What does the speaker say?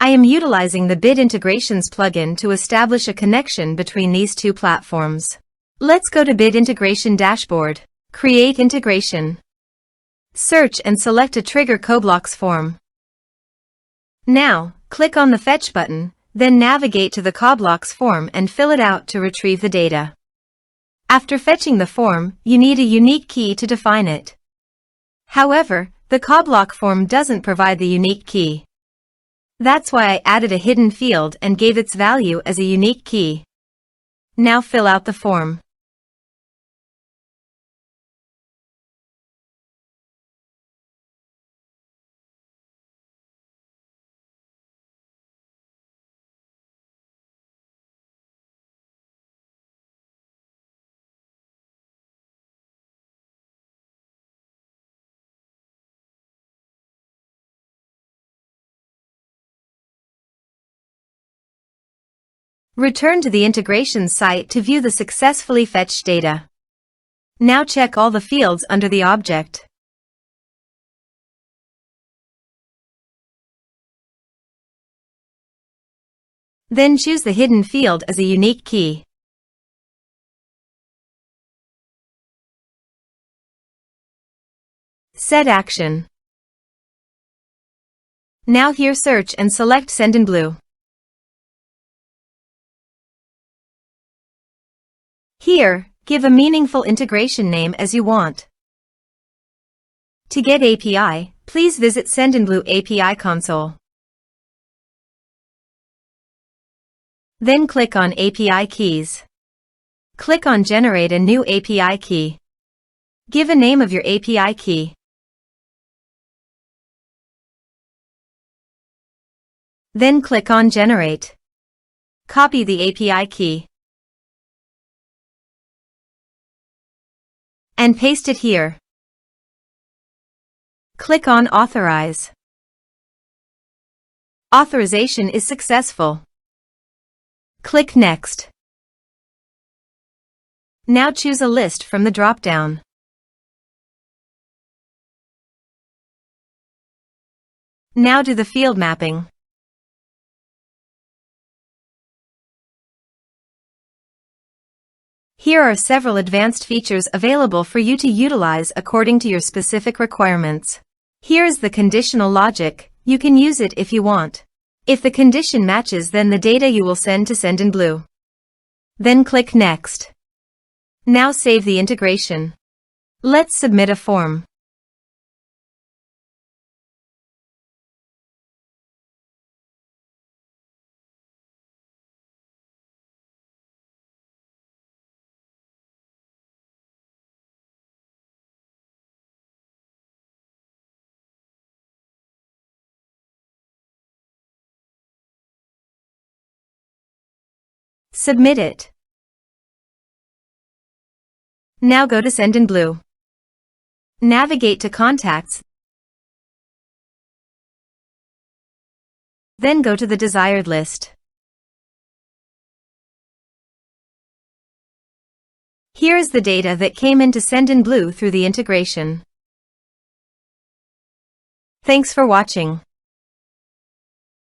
I am utilizing the Bid Integrations plugin to establish a connection between these two platforms. Let's go to Bid Integration Dashboard. Create Integration. Search and select a Trigger CoBlocks form. Now, click on the Fetch button, then navigate to the CoBlocks form and fill it out to retrieve the data. After fetching the form, you need a unique key to define it. However, the CoBlock form doesn't provide the unique key. That's why I added a hidden field and gave its value as a unique key. Now fill out the form. Return to the integrations site to view the successfully fetched data. Now check all the fields under the object. Then choose the hidden field as a unique key. Set action. Now here search and select Sendinblue. Here, give a meaningful integration name as you want. To get API, please visit Sendinblue API console. Then click on API keys. Click on Generate a new API key. Give a name of your API key. Then click on Generate. Copy the API key and paste it here. Click on Authorize. Authorization is successful. Click Next. Now choose a list from the drop-down. Now do the field mapping. Here are several advanced features available for you to utilize according to your specific requirements. Here is the conditional logic. You can use it if you want. If the condition matches, then the data you will send to Sendinblue. Then click Next. Now save the integration. Let's submit a form. Submit it. Now go to Sendinblue. Navigate to Contacts. Then go to the desired list. Here is the data that came into Sendinblue through the integration. Thanks for watching.